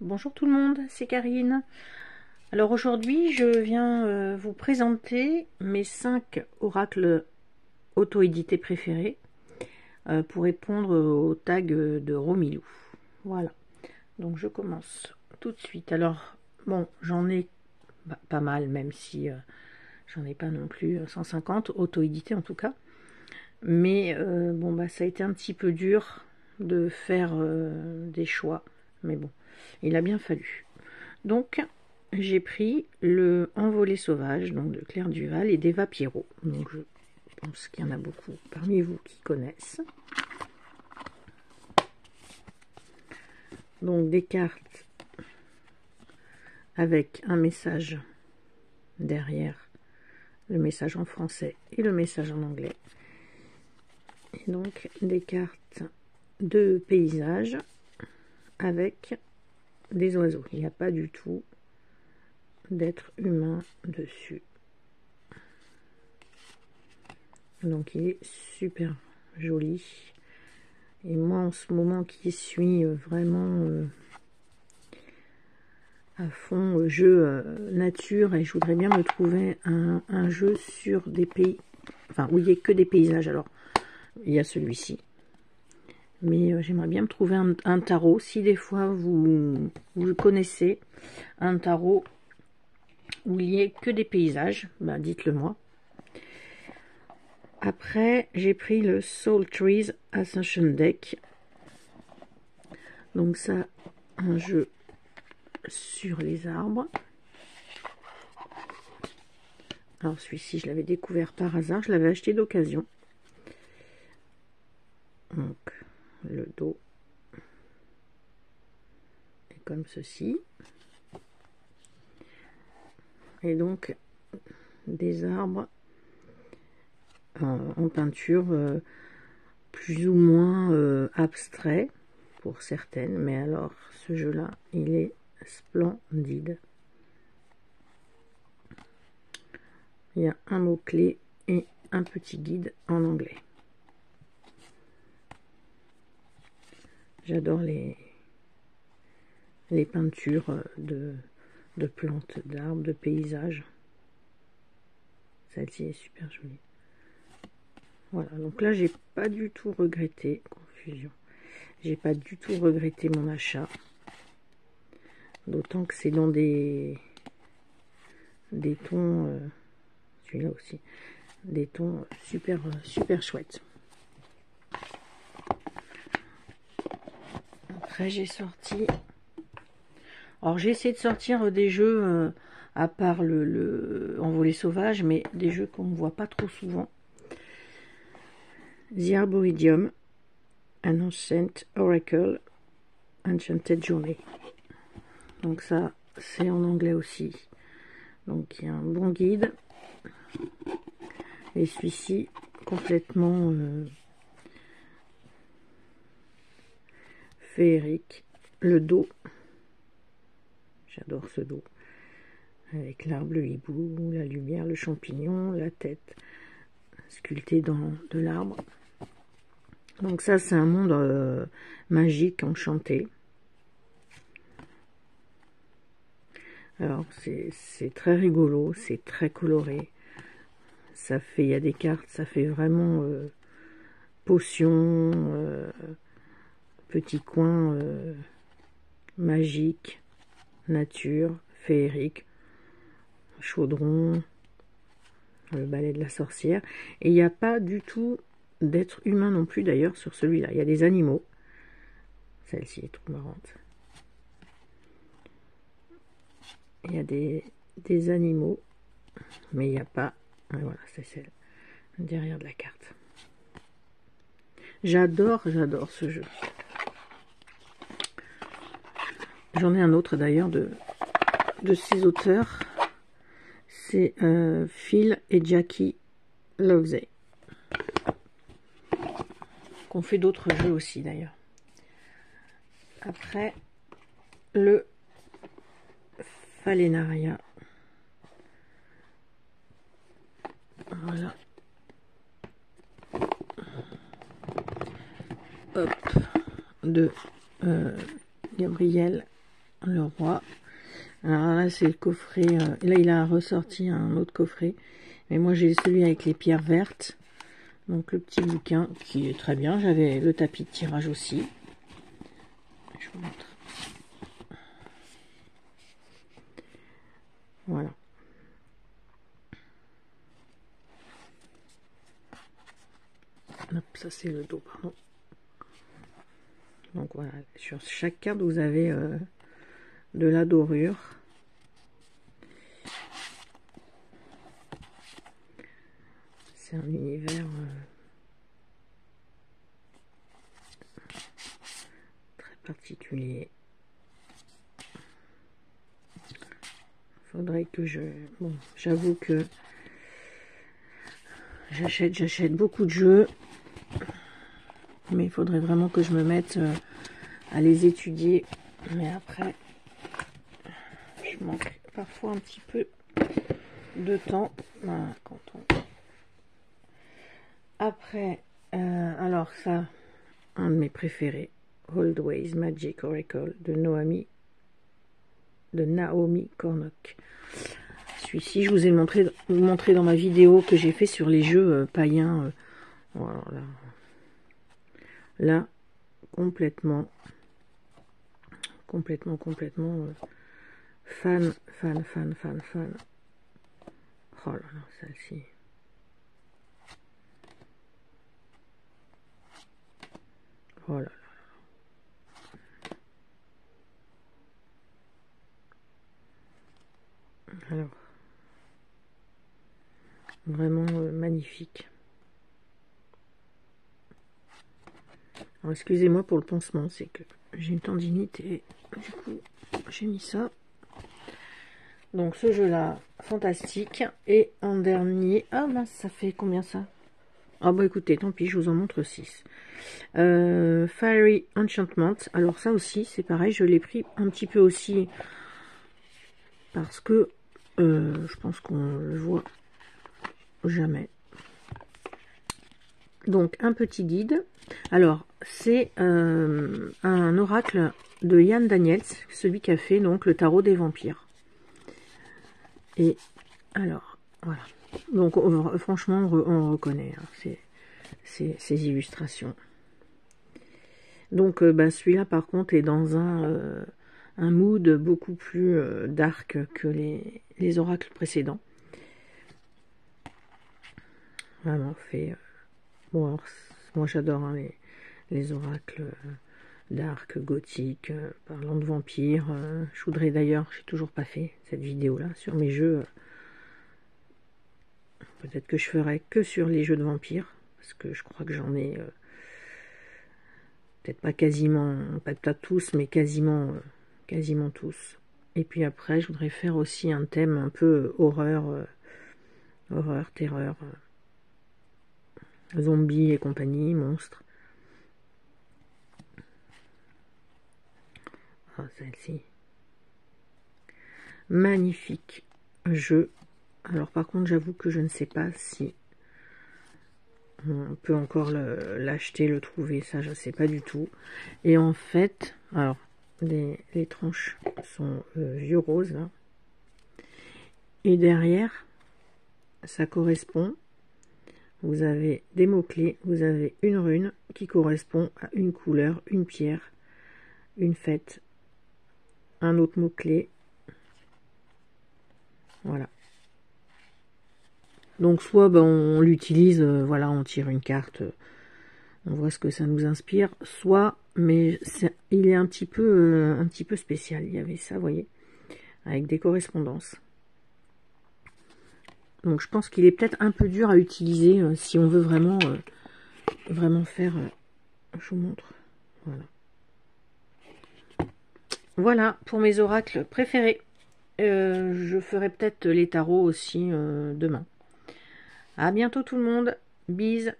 Bonjour tout le monde, c'est Karine. Alors aujourd'hui, je viens vous présenter mes 5 oracles auto-édités préférés pour répondre au tag de Romilou. Voilà, donc je commence tout de suite. Alors, bon, j'en ai pas mal, même si j'en ai pas non plus 150, auto-édités en tout cas. Mais bon, bah ça a été un petit peu dur de faire des choix. Mais bon, il a bien fallu. Donc, j'ai pris le Envolé sauvage, donc de Claire Duval et d'Eva Pierrot. Donc, je pense qu'il y en a beaucoup parmi vous qui connaissent. Donc, des cartes avec un message derrière, le message en français et le message en anglais. Et donc, des cartes de paysage avec des oiseaux. Il n'y a pas du tout d'être humain dessus. Donc il est super joli. Et moi en ce moment qui suis vraiment à fond jeu nature, et je voudrais bien me trouver un jeu sur des pays, enfin où il n'y a que des paysages. Alors il y a celui-ci, mais j'aimerais bien me trouver un tarot. Si des fois vous connaissez un tarot où il n'y ait que des paysages, bah dites-le moi. Après, j'ai pris le Soul Trees Ascension Deck. Donc ça, un jeu sur les arbres. Alors celui-ci, je l'avais découvert par hasard, je l'avais acheté d'occasion. Donc, le dos est comme ceci. Et donc, des arbres en peinture plus ou moins abstrait pour certaines, mais alors ce jeu là il est splendide. Il y a un mot clé et un petit guide en anglais. J'adore les peintures de plantes, d'arbres, de paysages. Celle-ci est super jolie. Voilà, donc là j'ai pas du tout regretté, confusion, j'ai pas du tout regretté mon achat, d'autant que c'est dans des tons, celui-là aussi, des tons super chouettes. Après j'ai sorti, alors j'ai essayé de sortir des jeux à part le Envolé sauvage, mais des jeux qu'on ne voit pas trop souvent. The Arboretum, An Ancient Oracle, Enchanted Journey. Donc ça, c'est en anglais aussi. Donc il y a un bon guide. Et celui-ci, complètement féerique. Le dos. J'adore ce dos. Avec l'arbre, le hibou, la lumière, le champignon, la tête sculptée dans de l'arbre. Donc ça, c'est un monde magique, enchanté. Alors, c'est très rigolo, c'est très coloré. Ça fait, il y a des cartes, ça fait vraiment potion, petit coin magique, nature, féerique, chaudron, le balai de la sorcière. Et il n'y a pas du tout d'être humain non plus d'ailleurs sur celui-là. Il y a des animaux. Celle-ci est trop marrante. Il y a des animaux, mais il n'y a pas... Voilà, c'est celle derrière de la carte. J'adore ce jeu. J'en ai un autre d'ailleurs de ces auteurs. C'est Phil et Jackie Loveday. Qu'on fait d'autres jeux aussi d'ailleurs. Après, le Phalaenaria. Voilà. Hop. De Gabriel le roi. Alors là, c'est le coffret. Là, il a ressorti un autre coffret. Mais moi, j'ai celui avec les pierres vertes. Donc, le petit bouquin qui est très bien. J'avais le tapis de tirage aussi. Je vous montre. Voilà. Hop, ça, c'est le dos, pardon. Donc, voilà. Sur chaque carte, vous avez de la dorure. C'est un univers très particulier. Faudrait que je... Bon, j'avoue que j'achète beaucoup de jeux. Mais il faudrait vraiment que je me mette à les étudier. Mais après, je manque parfois un petit peu de temps. Voilà, quand on... Après, alors ça, un de mes préférés, Old Ways Magic Oracle de Naomi Cornock. Celui-ci, je vous ai montré dans ma vidéo que j'ai fait sur les jeux païens. Voilà, là, complètement fan. Oh là là, celle-ci. Oh là là. Alors, vraiment magnifique. Alors, excusez-moi pour le pansement, c'est que j'ai une tendinite et du coup, j'ai mis ça. Donc, ce jeu-là, fantastique. Et en dernier, ah mince, ça fait combien ça? Ah bah écoutez, tant pis, je vous en montre 6. Fiery Enchantment. Alors ça aussi, c'est pareil, je l'ai pris un petit peu aussi parce que je pense qu'on le voit jamais. Donc un petit guide. Alors c'est un oracle de Ian Daniels, celui qui a fait donc le tarot des vampires. Et alors voilà. Donc franchement on reconnaît hein, ces illustrations. Donc bah, celui-là par contre est dans un mood beaucoup plus dark que les oracles précédents. Vraiment fait. Bon alors, moi j'adore hein, les oracles dark, gothique, parlant de vampires. Je voudrais d'ailleurs, j'ai toujours pas fait cette vidéo là sur mes jeux. Peut-être que je ferai que sur les jeux de vampires, parce que je crois que j'en ai peut-être pas quasiment, pas tous, mais quasiment tous. Et puis après, je voudrais faire aussi un thème un peu horreur, terreur, zombies et compagnie, monstres. Ah, celle-ci. Magnifique jeu. Alors par contre, j'avoue que je ne sais pas si on peut encore l'acheter, le trouver, ça je ne sais pas du tout. Et en fait, alors les tranches sont vieux rose là. Et derrière, ça correspond. Vous avez des mots-clés, vous avez une rune qui correspond à une couleur, une pierre, une fête, un autre mot-clé. Voilà. Donc soit ben, on l'utilise, voilà, on tire une carte, on voit ce que ça nous inspire, soit, mais il est un petit peu spécial. Il y avait ça, vous voyez, avec des correspondances. Donc je pense qu'il est peut-être un peu dur à utiliser si on veut vraiment faire. Je vous montre. Voilà. Voilà pour mes oracles préférés. Je ferai peut-être les tarots aussi demain. À bientôt tout le monde. Bise.